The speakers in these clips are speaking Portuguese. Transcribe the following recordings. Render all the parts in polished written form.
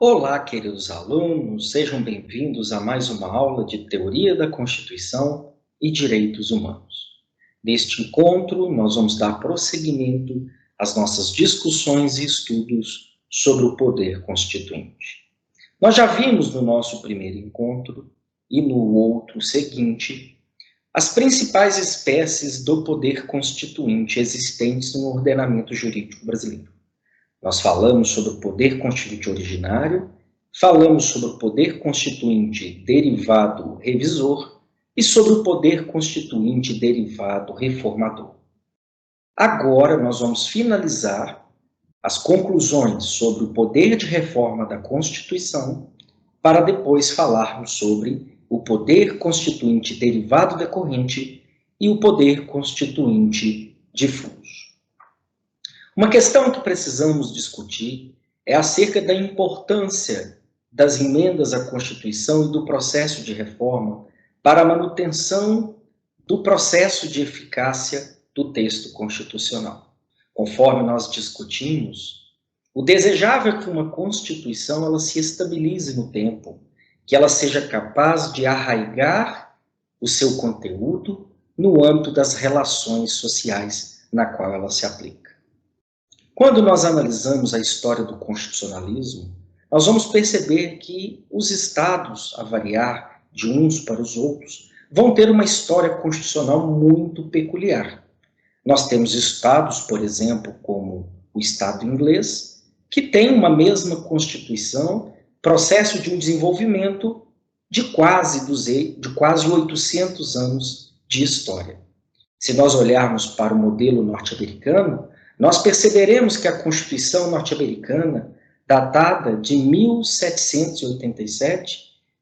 Olá, queridos alunos, sejam bem-vindos a mais uma aula de Teoria da Constituição e Direitos Humanos. Neste encontro, nós vamos dar prosseguimento às nossas discussões e estudos sobre o poder constituinte. Nós já vimos no nosso primeiro encontro e no outro seguinte as principais espécies do poder constituinte existentes no ordenamento jurídico brasileiro. Nós falamos sobre o poder constituinte originário, falamos sobre o poder constituinte derivado revisor e sobre o poder constituinte derivado reformador. Agora nós vamos finalizar as conclusões sobre o poder de reforma da Constituição, para depois falarmos sobre o poder constituinte derivado decorrente e o poder constituinte difuso. Uma questão que precisamos discutir é acerca da importância das emendas à Constituição e do processo de reforma para a manutenção do processo de eficácia do texto constitucional. Conforme nós discutimos, o desejável é que uma Constituição ela se estabilize no tempo, que ela seja capaz de arraigar o seu conteúdo no âmbito das relações sociais na qual ela se aplica. Quando nós analisamos a história do constitucionalismo, nós vamos perceber que os estados, a variar de uns para os outros, vão ter uma história constitucional muito peculiar. Nós temos estados, por exemplo, como o Estado inglês, que tem uma mesma Constituição, processo de um desenvolvimento de quase 800 anos de história. Se nós olharmos para o modelo norte-americano, nós perceberemos que a Constituição norte-americana, datada de 1787,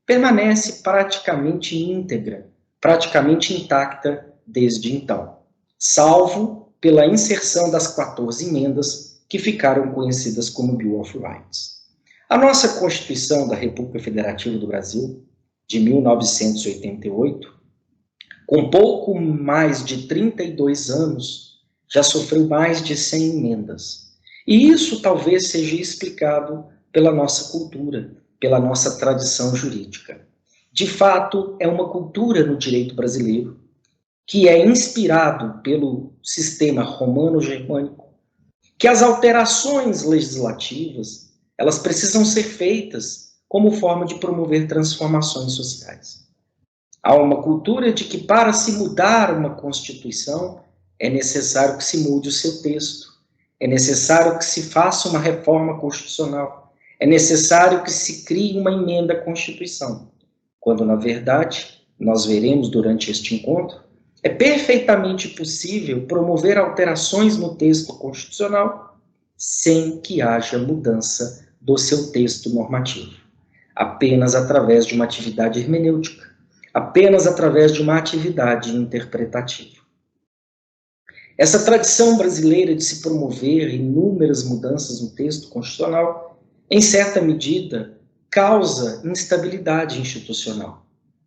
permanece praticamente íntegra, praticamente intacta desde então, salvo pela inserção das 14 emendas que ficaram conhecidas como Bill of Rights. A nossa Constituição da República Federativa do Brasil, de 1988, com pouco mais de 32 anos, já sofreu mais de 100 emendas. E isso talvez seja explicado pela nossa cultura, pela nossa tradição jurídica. De fato, é uma cultura no direito brasileiro que é inspirado pelo sistema romano-germânico, que as alterações legislativas, elas precisam ser feitas como forma de promover transformações sociais. Há uma cultura de que para se mudar uma Constituição, é necessário que se mude o seu texto, é necessário que se faça uma reforma constitucional, é necessário que se crie uma emenda à Constituição, quando, na verdade, nós veremos durante este encontro, é perfeitamente possível promover alterações no texto constitucional sem que haja mudança do seu texto normativo, apenas através de uma atividade hermenêutica, apenas através de uma atividade interpretativa. Essa tradição brasileira de se promover inúmeras mudanças no texto constitucional, em certa medida, causa instabilidade institucional.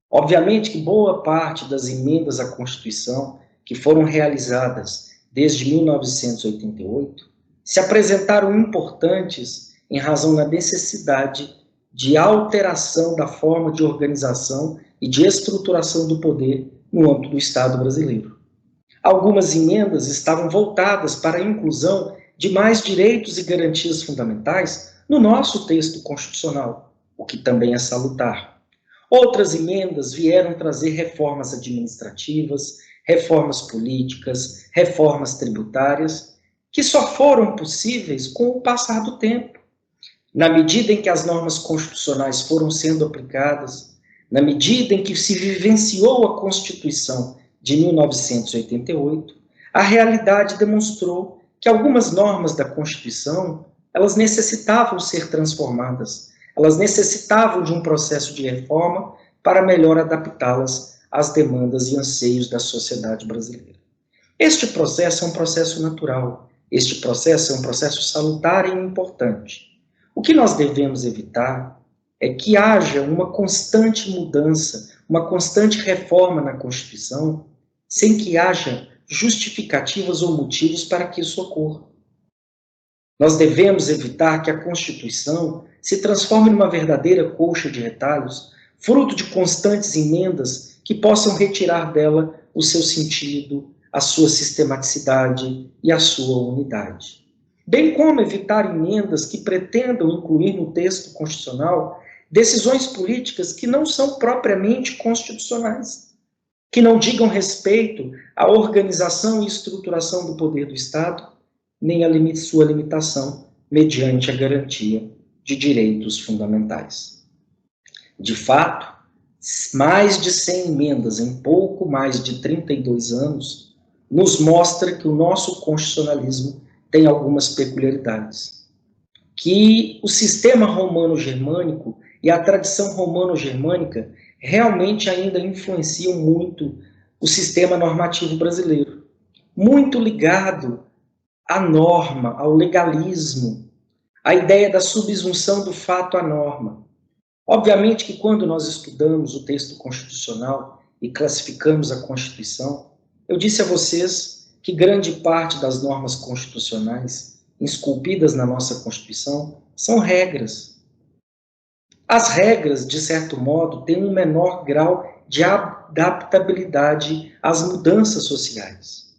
Obviamente que boa parte das emendas à Constituição que foram realizadas desde 1988 se apresentaram importantes em razão da necessidade de alteração da forma de organização e de estruturação do poder no âmbito do Estado brasileiro. Algumas emendas estavam voltadas para a inclusão de mais direitos e garantias fundamentais no nosso texto constitucional, o que também é salutar. Outras emendas vieram trazer reformas administrativas, reformas políticas, reformas tributárias, que só foram possíveis com o passar do tempo. Na medida em que as normas constitucionais foram sendo aplicadas, na medida em que se vivenciou a Constituição de 1988, a realidade demonstrou que algumas normas da Constituição, elas necessitavam ser transformadas, elas necessitavam de um processo de reforma para melhor adaptá-las às demandas e anseios da sociedade brasileira. Este processo é um processo natural, este processo é um processo salutar e importante. O que nós devemos evitar é que haja uma constante mudança, uma constante reforma na Constituição, sem que haja justificativas ou motivos para que isso ocorra. Nós devemos evitar que a Constituição se transforme numa verdadeira colcha de retalhos, fruto de constantes emendas que possam retirar dela o seu sentido, a sua sistematicidade e a sua unidade. Bem como evitar emendas que pretendam incluir no texto constitucional decisões políticas que não são propriamente constitucionais, que não digam respeito à organização e estruturação do poder do Estado, nem a sua limitação mediante a garantia de direitos fundamentais. De fato, mais de 100 emendas em pouco mais de 32 anos nos mostra que o nosso constitucionalismo tem algumas peculiaridades. Que o sistema romano-germânico e a tradição romano-germânica realmente ainda influenciam muito o sistema normativo brasileiro. Muito ligado à norma, ao legalismo, à ideia da subsunção do fato à norma. Obviamente que quando nós estudamos o texto constitucional e classificamos a Constituição, eu disse a vocês que grande parte das normas constitucionais esculpidas na nossa Constituição são regras. As regras, de certo modo, têm um menor grau de adaptabilidade às mudanças sociais.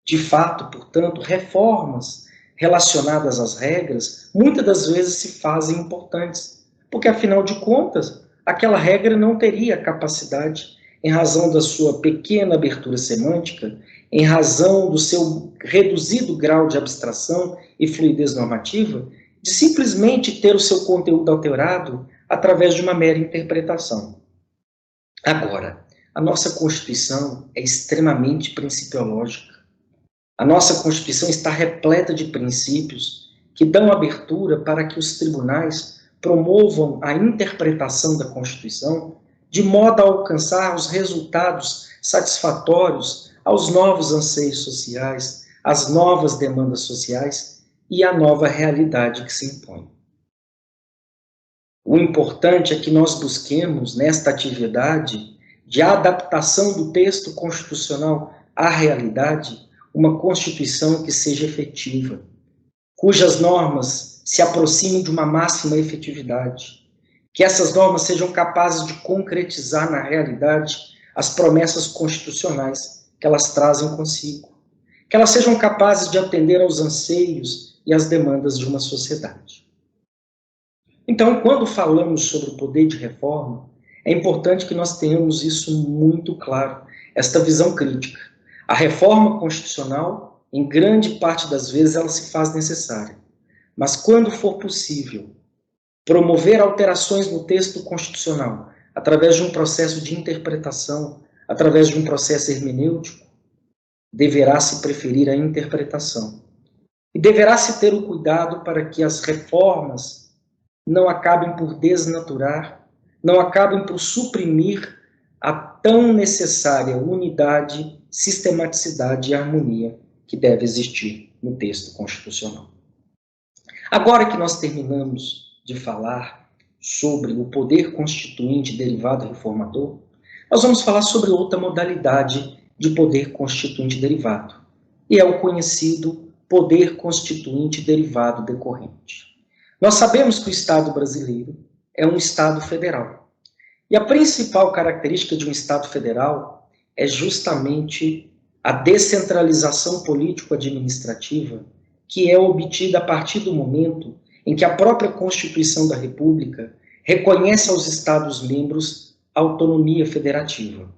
De fato, portanto, reformas relacionadas às regras muitas das vezes se fazem importantes, porque, afinal de contas, aquela regra não teria capacidade, em razão da sua pequena abertura semântica, em razão do seu reduzido grau de abstração e fluidez normativa, de simplesmente ter o seu conteúdo alterado através de uma mera interpretação. Agora, a nossa Constituição é extremamente principiológica. A nossa Constituição está repleta de princípios que dão abertura para que os tribunais promovam a interpretação da Constituição de modo a alcançar os resultados satisfatórios aos novos anseios sociais, às novas demandas sociais e à nova realidade que se impõe. O importante é que nós busquemos, nesta atividade de adaptação do texto constitucional à realidade, uma Constituição que seja efetiva, cujas normas se aproximem de uma máxima efetividade, que essas normas sejam capazes de concretizar na realidade as promessas constitucionais que elas trazem consigo, que elas sejam capazes de atender aos anseios e às demandas de uma sociedade. Então, quando falamos sobre o poder de reforma, é importante que nós tenhamos isso muito claro, esta visão crítica. A reforma constitucional, em grande parte das vezes, ela se faz necessária. Mas quando for possível promover alterações no texto constitucional, através de um processo de interpretação, através de um processo hermenêutico, deverá se preferir a interpretação. E deverá se ter o cuidado para que as reformas não acabem por desnaturar, não acabem por suprimir a tão necessária unidade, sistematicidade e harmonia que deve existir no texto constitucional. Agora que nós terminamos de falar sobre o poder constituinte derivado reformador, nós vamos falar sobre outra modalidade de poder constituinte derivado, e é o conhecido poder constituinte derivado decorrente. Nós sabemos que o Estado brasileiro é um Estado federal. E a principal característica de um Estado federal é justamente a descentralização político-administrativa que é obtida a partir do momento em que a própria Constituição da República reconhece aos Estados-membros autonomia federativa.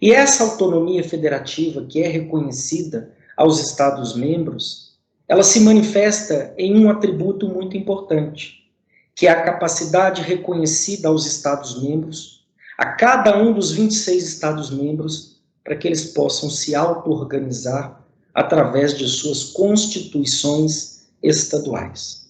E essa autonomia federativa que é reconhecida aos Estados-membros, ela se manifesta em um atributo muito importante, que é a capacidade reconhecida aos Estados-membros, a cada um dos 26 Estados-membros, para que eles possam se auto-organizar através de suas constituições estaduais.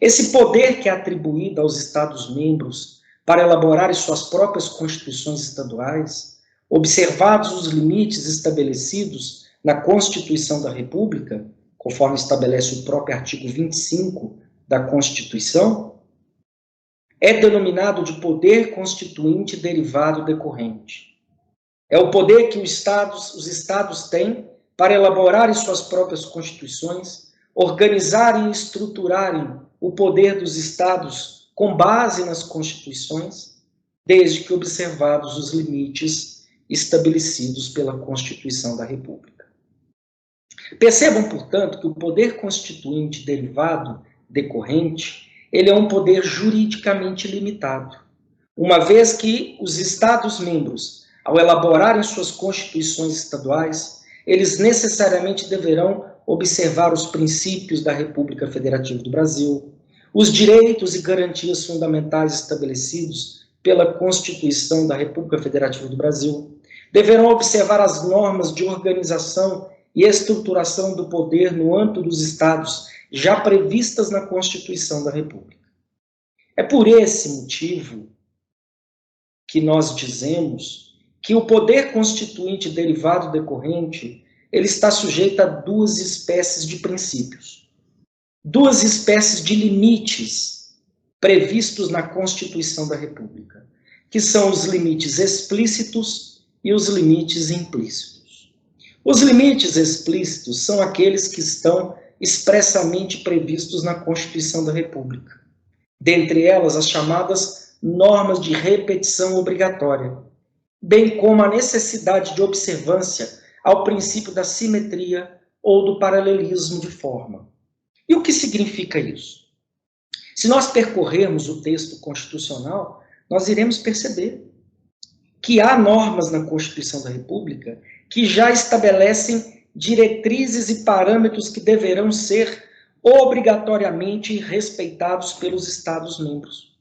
Esse poder que é atribuído aos Estados-membros para elaborarem suas próprias constituições estaduais, observados os limites estabelecidos na Constituição da República, conforme estabelece o próprio artigo 25 da Constituição, é denominado de poder constituinte derivado decorrente. É o poder que os estados têm para elaborarem suas próprias constituições, organizarem e estruturarem o poder dos Estados com base nas constituições, desde que observados os limites estabelecidos pela Constituição da República. Percebam, portanto, que o poder constituinte derivado decorrente, ele é um poder juridicamente limitado, uma vez que os Estados-membros, ao elaborarem suas constituições estaduais, eles necessariamente deverão observar os princípios da República Federativa do Brasil, os direitos e garantias fundamentais estabelecidos pela Constituição da República Federativa do Brasil, deverão observar as normas de organização e estruturação do poder no âmbito dos Estados já previstas na Constituição da República. É por esse motivo que nós dizemos que o poder constituinte derivado decorrente, ele está sujeito a duas espécies de princípios, duas espécies de limites previstos na Constituição da República, que são os limites explícitos e os limites implícitos. Os limites explícitos são aqueles que estão expressamente previstos na Constituição da República, dentre elas as chamadas normas de repetição obrigatória, bem como a necessidade de observância ao princípio da simetria ou do paralelismo de forma. E o que significa isso? Se nós percorrermos o texto constitucional, nós iremos perceber que há normas na Constituição da República que já estabelecem diretrizes e parâmetros que deverão ser obrigatoriamente respeitados pelos Estados-membros.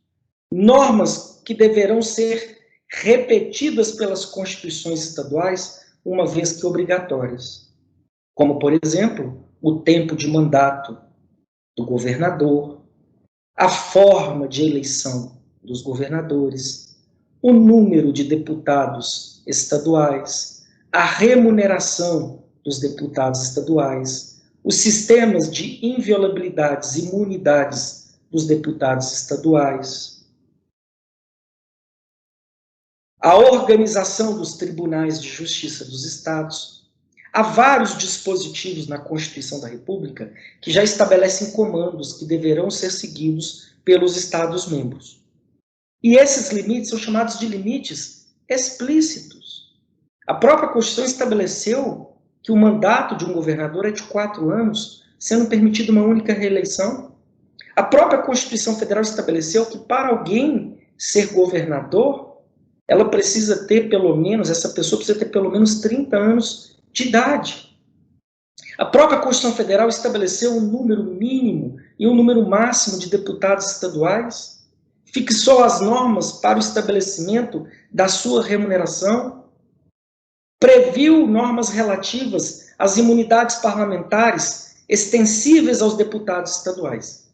Normas que deverão ser repetidas pelas constituições estaduais, uma vez que obrigatórias. Como, por exemplo, o tempo de mandato do governador, a forma de eleição dos governadores, o número de deputados estaduais, a remuneração dos deputados estaduais, os sistemas de inviolabilidades e imunidades dos deputados estaduais, a organização dos tribunais de justiça dos estados. Há vários dispositivos na Constituição da República que já estabelecem comandos que deverão ser seguidos pelos Estados-membros. E esses limites são chamados de limites explícitos. A própria Constituição estabeleceu que o mandato de um governador é de 4 anos, sendo permitida uma única reeleição. A própria Constituição Federal estabeleceu que para alguém ser governador, ela precisa ter pelo menos, essa pessoa precisa ter pelo menos 30 anos de idade. A própria Constituição Federal estabeleceu um número mínimo e um número máximo de deputados estaduais, fixou as normas para o estabelecimento da sua remuneração, previu normas relativas às imunidades parlamentares extensíveis aos deputados estaduais.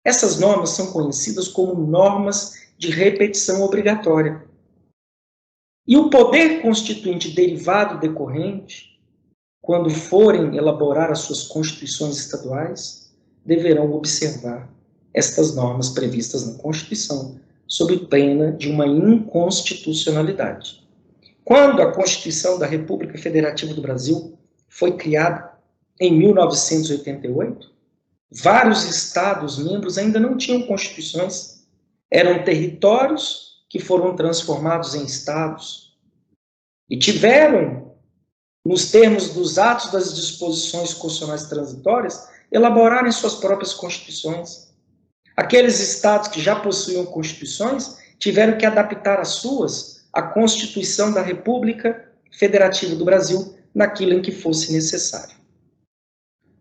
Essas normas são conhecidas como normas de repetição obrigatória. E o poder constituinte derivado decorrente, quando forem elaborar as suas constituições estaduais, deverão observar estas normas previstas na Constituição, sob pena de uma inconstitucionalidade. Quando a Constituição da República Federativa do Brasil foi criada em 1988, vários estados-membros ainda não tinham constituições, eram territórios que foram transformados em estados e tiveram, nos termos dos atos das disposições constitucionais transitórias, elaborarem suas próprias constituições. Aqueles estados que já possuíam constituições tiveram que adaptar as suas à Constituição da República Federativa do Brasil naquilo em que fosse necessário.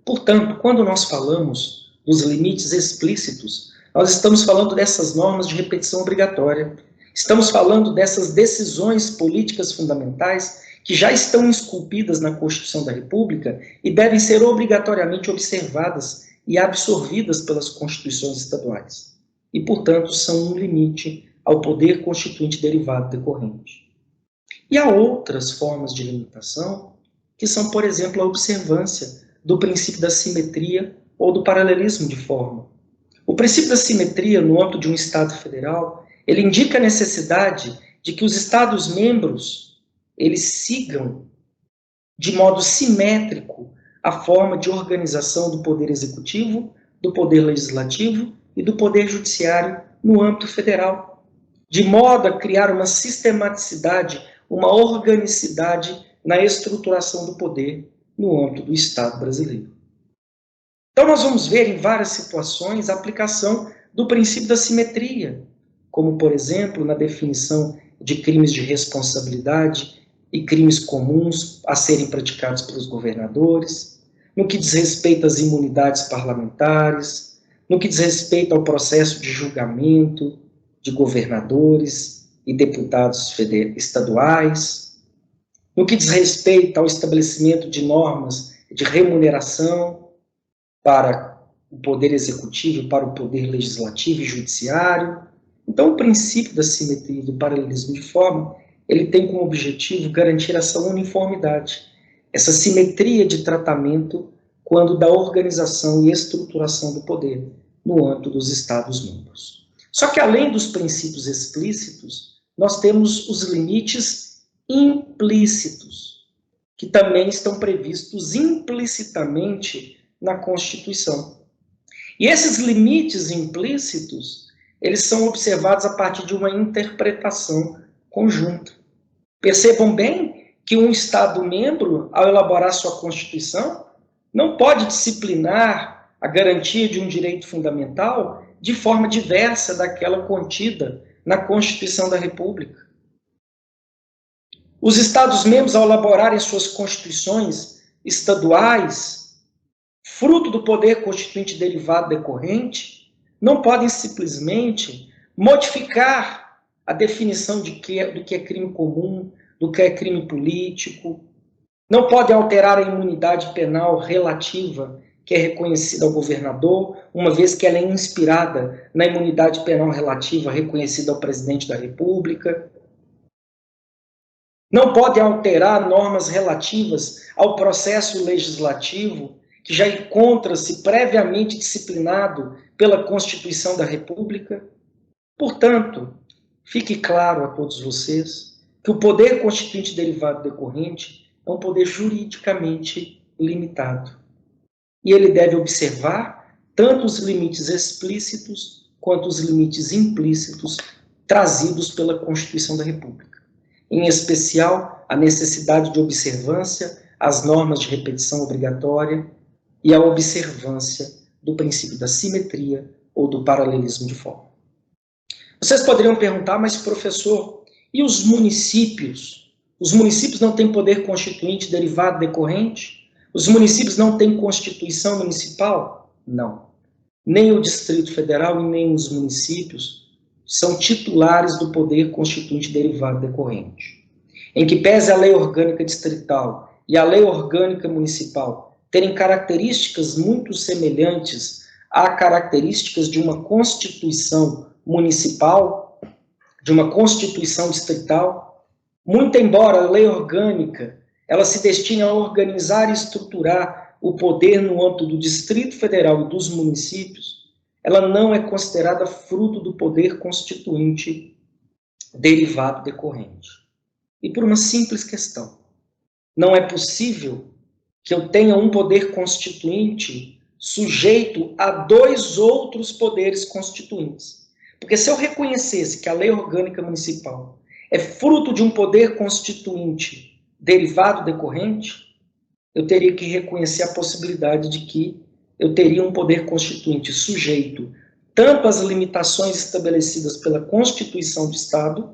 Portanto, quando nós falamos dos limites explícitos, nós estamos falando dessas normas de repetição obrigatória. Estamos falando dessas decisões políticas fundamentais que já estão esculpidas na Constituição da República e devem ser obrigatoriamente observadas e absorvidas pelas constituições estaduais. E, portanto, são um limite ao poder constituinte derivado decorrente. E há outras formas de limitação, que são, por exemplo, a observância do princípio da simetria ou do paralelismo de forma. O princípio da simetria no âmbito de um Estado federal, ele indica a necessidade de que os Estados-membros eles sigam de modo simétrico a forma de organização do poder executivo, do poder legislativo e e do Poder Judiciário no âmbito federal, de modo a criar uma sistematicidade, uma organicidade na estruturação do poder no âmbito do Estado brasileiro. Então, nós vamos ver em várias situações a aplicação do princípio da simetria, como, por exemplo, na definição de crimes de responsabilidade e crimes comuns a serem praticados pelos governadores, no que diz respeito às imunidades parlamentares, no que diz respeito ao processo de julgamento de governadores e deputados estaduais, no que diz respeito ao estabelecimento de normas de remuneração para o poder executivo, para o poder legislativo e judiciário. Então, o princípio da simetria e do paralelismo de forma, ele tem como objetivo garantir essa uniformidade, essa simetria de tratamento quando da organização e estruturação do poder no âmbito dos Estados-membros. Só que, além dos princípios explícitos, nós temos os limites implícitos, que também estão previstos implicitamente na Constituição. E esses limites implícitos, eles são observados a partir de uma interpretação conjunta. Percebam bem que um Estado-membro, ao elaborar sua Constituição, não pode disciplinar a garantia de um direito fundamental de forma diversa daquela contida na Constituição da República. Os Estados-membros, ao elaborarem suas constituições estaduais, fruto do poder constituinte derivado decorrente, não podem simplesmente modificar a definição do que é crime comum, do que é crime político, não podem alterar a imunidade penal relativa que é reconhecida ao governador, uma vez que ela é inspirada na imunidade penal relativa reconhecida ao presidente da República. Não podem alterar normas relativas ao processo legislativo, que já encontra-se previamente disciplinado pela Constituição da República. Portanto, fique claro a todos vocês que o poder constituinte derivado decorrente é um poder juridicamente limitado. E ele deve observar tanto os limites explícitos quanto os limites implícitos trazidos pela Constituição da República. Em especial, a necessidade de observância às normas de repetição obrigatória e a observância do princípio da simetria ou do paralelismo de forma. Vocês poderiam perguntar, mas professor, e os municípios? Os municípios não têm poder constituinte derivado decorrente? Os municípios não têm Constituição municipal? Não. Nem o Distrito Federal e nem os municípios são titulares do poder constituinte derivado decorrente. Em que pese a lei orgânica distrital e a lei orgânica municipal terem características muito semelhantes a características de uma Constituição municipal, de uma Constituição distrital, muito embora a lei orgânica ela se destine a organizar e estruturar o poder no âmbito do Distrito Federal e dos municípios, ela não é considerada fruto do poder constituinte derivado decorrente. E por uma simples questão, não é possível que eu tenha um poder constituinte sujeito a dois outros poderes constituintes. Porque se eu reconhecesse que a lei orgânica municipal é fruto de um poder constituinte derivado decorrente, eu teria que reconhecer a possibilidade de que eu teria um poder constituinte sujeito tanto às limitações estabelecidas pela Constituição do Estado,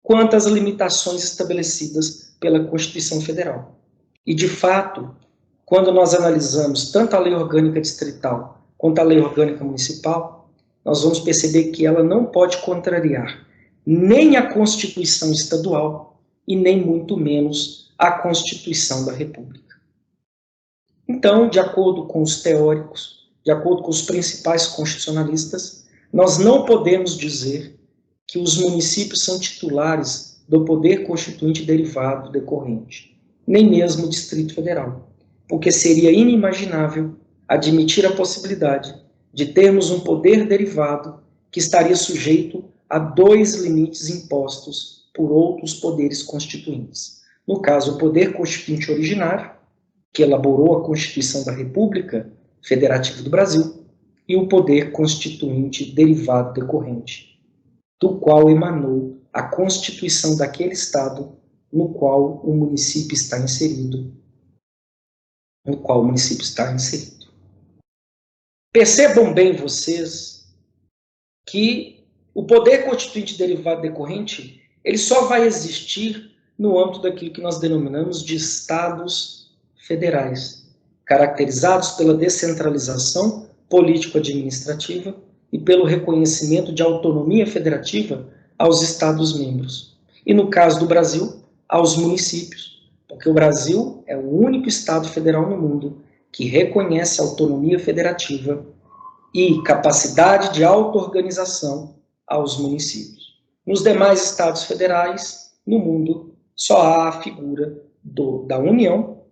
quanto às limitações estabelecidas pela Constituição Federal. E, de fato, quando nós analisamos tanto a lei orgânica distrital quanto a lei orgânica municipal, nós vamos perceber que ela não pode contrariar nem a Constituição estadual e nem muito menos a Constituição da República. Então, de acordo com os teóricos, de acordo com os principais constitucionalistas, nós não podemos dizer que os municípios são titulares do poder constituinte derivado decorrente, nem mesmo o Distrito Federal, porque seria inimaginável admitir a possibilidade de termos um poder derivado que estaria sujeito a dois limites impostos por outros poderes constituintes. No caso, o poder constituinte originário, que elaborou a Constituição da República Federativa do Brasil, e o poder constituinte derivado decorrente, do qual emanou a constituição daquele Estado no qual o município está inserido. Percebam bem vocês que o poder constituinte derivado decorrente, ele só vai existir no âmbito daquilo que nós denominamos de estados federais, caracterizados pela descentralização político-administrativa e pelo reconhecimento de autonomia federativa aos estados-membros. E no caso do Brasil, aos municípios, porque o Brasil é o único estado federal no mundo que reconhece autonomia federativa e capacidade de auto-organização aos municípios. Nos demais estados federais, no mundo, só há a figura da União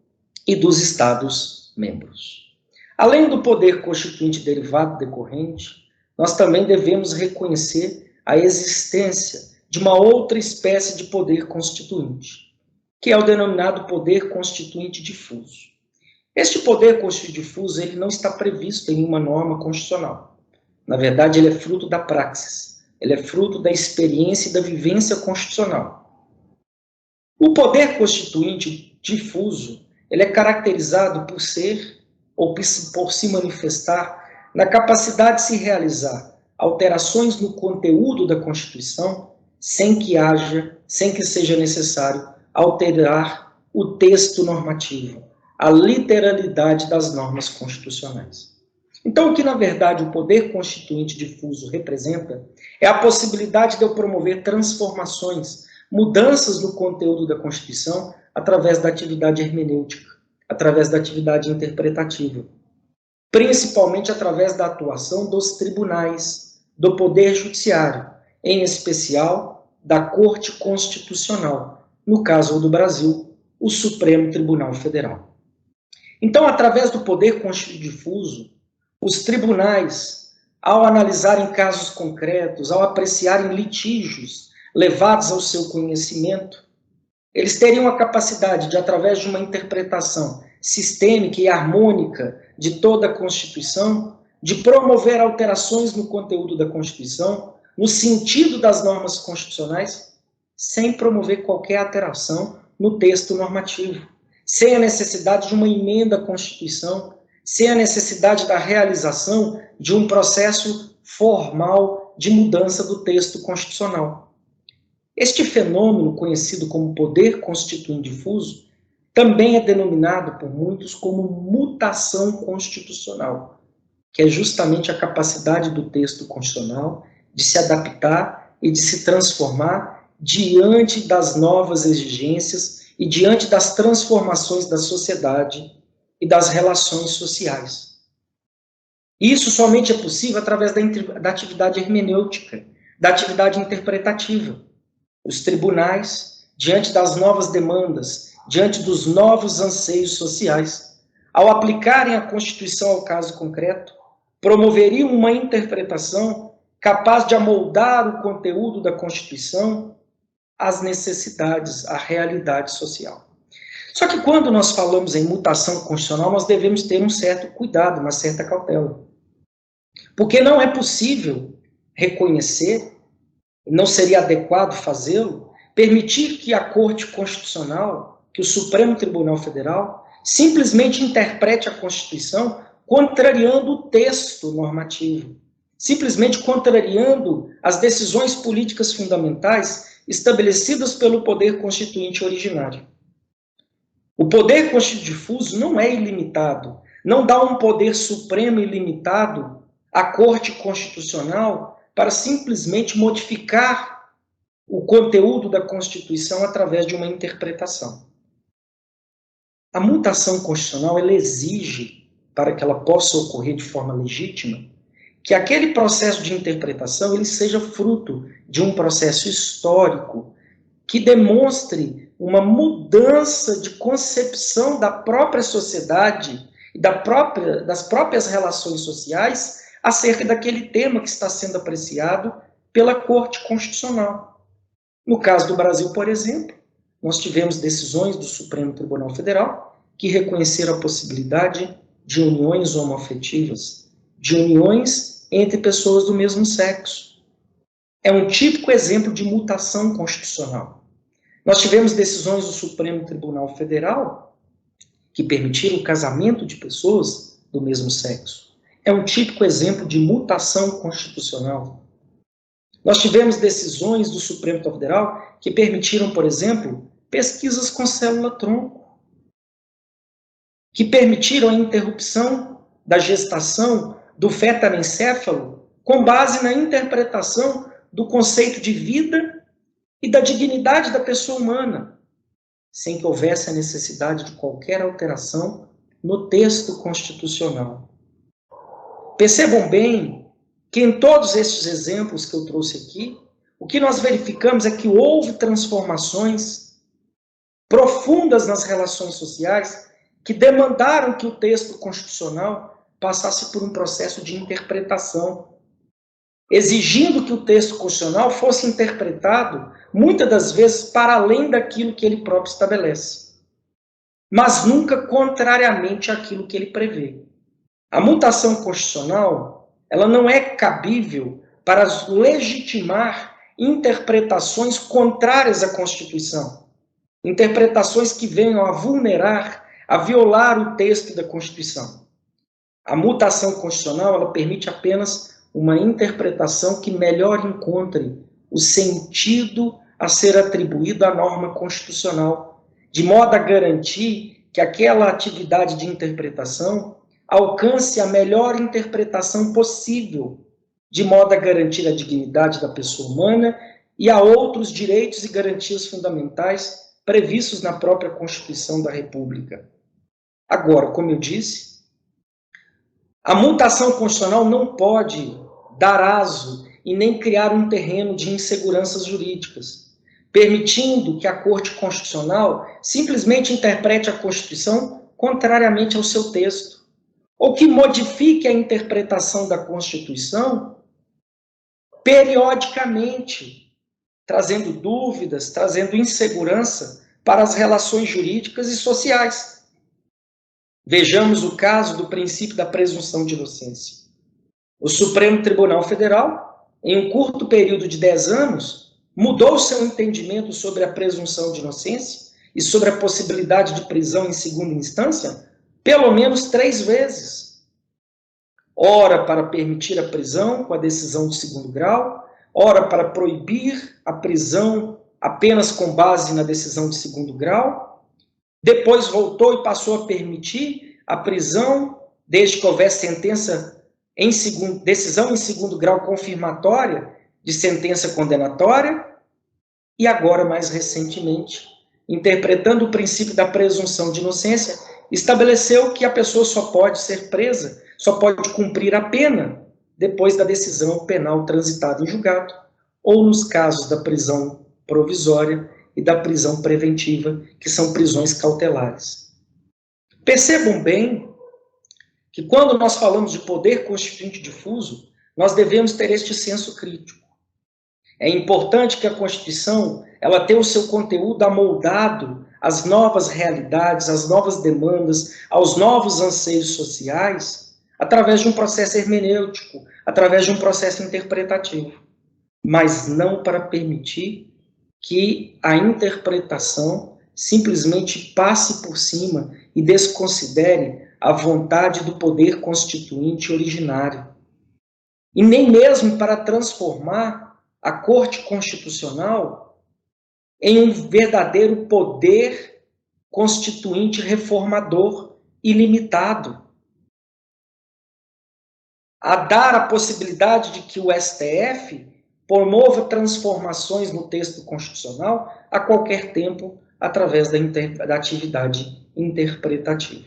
e dos estados-membros. Além do poder constituinte derivado decorrente, nós também devemos reconhecer a existência de uma outra espécie de poder constituinte, que é o denominado poder constituinte difuso. Este poder constituinte difuso ele não está previsto em uma norma constitucional. Na verdade, ele é fruto da praxis, ele é fruto da experiência e da vivência constitucional. O poder constituinte difuso ele é caracterizado por ser ou por se manifestar na capacidade de se realizar alterações no conteúdo da Constituição sem que seja necessário alterar o texto normativo, a literalidade das normas constitucionais. Então, o que, na verdade, o poder constituinte difuso representa é a possibilidade de eu promover transformações, mudanças no conteúdo da Constituição através da atividade hermenêutica, através da atividade interpretativa, principalmente através da atuação dos tribunais, do Poder Judiciário, em especial da Corte Constitucional, no caso do Brasil, o Supremo Tribunal Federal. Então, através do poder constituinte difuso, os tribunais, ao analisarem casos concretos, ao apreciarem litígios levados ao seu conhecimento, eles teriam a capacidade de, através de uma interpretação sistêmica e harmônica de toda a Constituição, de promover alterações no conteúdo da Constituição, no sentido das normas constitucionais, sem promover qualquer alteração no texto normativo, sem a necessidade de uma emenda à Constituição, sem a necessidade da realização de um processo formal de mudança do texto constitucional. Este fenômeno, conhecido como poder constituinte difuso, também é denominado por muitos como mutação constitucional, que é justamente a capacidade do texto constitucional de se adaptar e de se transformar diante das novas exigências e diante das transformações da sociedade e das relações sociais. Isso somente é possível através da atividade hermenêutica, da atividade interpretativa. Os tribunais, diante das novas demandas, diante dos novos anseios sociais, ao aplicarem a Constituição ao caso concreto, promoveriam uma interpretação capaz de amoldar o conteúdo da Constituição às necessidades, à realidade social. Só que quando nós falamos em mutação constitucional, nós devemos ter um certo cuidado, uma certa cautela. Porque não é possível reconhecer, não seria adequado fazê-lo, permitir que a Corte Constitucional, que o Supremo Tribunal Federal, simplesmente interprete a Constituição contrariando o texto normativo, simplesmente contrariando as decisões políticas fundamentais estabelecidas pelo poder constituinte originário. O poder constituinte difuso não é ilimitado, não dá um poder supremo ilimitado à Corte Constitucional para simplesmente modificar o conteúdo da Constituição através de uma interpretação. A mutação constitucional ela exige, para que ela possa ocorrer de forma legítima, que aquele processo de interpretação ele seja fruto de um processo histórico que demonstre uma mudança de concepção da própria sociedade e das próprias relações sociais acerca daquele tema que está sendo apreciado pela Corte Constitucional. No caso do Brasil, por exemplo, nós tivemos decisões do Supremo Tribunal Federal que reconheceram a possibilidade de uniões homoafetivas, de uniões entre pessoas do mesmo sexo. É um típico exemplo de mutação constitucional. Nós tivemos decisões do Supremo Tribunal Federal que permitiram o casamento de pessoas do mesmo sexo. É um típico exemplo de mutação constitucional. Nós tivemos decisões do Supremo Tribunal Federal que permitiram, por exemplo, pesquisas com célula-tronco, que permitiram a interrupção da gestação do feto anencéfalo com base na interpretação do conceito de vida e da dignidade da pessoa humana, sem que houvesse a necessidade de qualquer alteração no texto constitucional. Percebam bem que em todos estes exemplos que eu trouxe aqui, o que nós verificamos é que houve transformações profundas nas relações sociais que demandaram que o texto constitucional passasse por um processo de interpretação, exigindo que o texto constitucional fosse interpretado, muitas das vezes, para além daquilo que ele próprio estabelece, mas nunca contrariamente àquilo que ele prevê. A mutação constitucional, ela não é cabível para legitimar interpretações contrárias à Constituição, interpretações que venham a vulnerar, a violar o texto da Constituição. A mutação constitucional, ela permite apenas uma interpretação que melhor encontre o sentido a ser atribuído à norma constitucional, de modo a garantir que aquela atividade de interpretação alcance a melhor interpretação possível, de modo a garantir a dignidade da pessoa humana e a outros direitos e garantias fundamentais previstos na própria Constituição da República. Agora, como eu disse, a mutação constitucional não pode dar aso e nem criar um terreno de inseguranças jurídicas, permitindo que a Corte Constitucional simplesmente interprete a Constituição contrariamente ao seu texto, ou que modifique a interpretação da Constituição periodicamente, trazendo dúvidas, trazendo insegurança para as relações jurídicas e sociais. Vejamos o caso do princípio da presunção de inocência. O Supremo Tribunal Federal, em um curto período de 10 anos, mudou seu entendimento sobre a presunção de inocência e sobre a possibilidade de prisão em segunda instância pelo menos 3 vezes. Ora para permitir a prisão com a decisão de segundo grau, ora para proibir a prisão apenas com base na decisão de segundo grau, depois voltou e passou a permitir a prisão desde que houvesse decisão em segundo grau confirmatória de sentença condenatória, e agora, mais recentemente, interpretando o princípio da presunção de inocência, estabeleceu que a pessoa só pode ser presa, só pode cumprir a pena depois da decisão penal transitada em julgado, ou nos casos da prisão provisória e da prisão preventiva, que são prisões cautelares. Percebam bem que quando nós falamos de poder constituinte difuso, nós devemos ter este senso crítico. É importante que a Constituição ela tenha o seu conteúdo amoldado às novas realidades, às novas demandas, aos novos anseios sociais, através de um processo hermenêutico, através de um processo interpretativo, mas não para permitir que a interpretação simplesmente passe por cima e desconsidere a vontade do poder constituinte originário. E nem mesmo para transformar a Corte Constitucional em um verdadeiro poder constituinte reformador ilimitado. A dar a possibilidade de que o STF promova transformações no texto constitucional a qualquer tempo através da atividade interpretativa.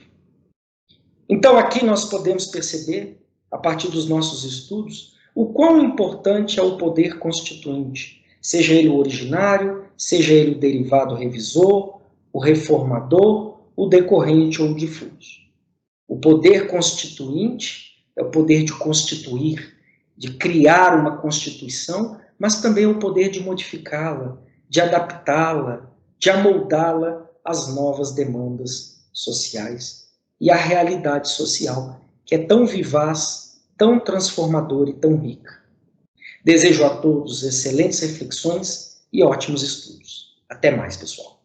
Então aqui nós podemos perceber, a partir dos nossos estudos, o quão importante é o poder constituinte, seja ele o originário, seja ele o derivado revisor, o reformador, o decorrente ou o difuso. O poder constituinte é o poder de constituir, de criar uma Constituição, mas também o poder de modificá-la, de adaptá-la, de amoldá-la às novas demandas sociais e à realidade social, que é tão vivaz tão transformadora e tão rica. Desejo a todos excelentes reflexões e ótimos estudos. Até mais, pessoal.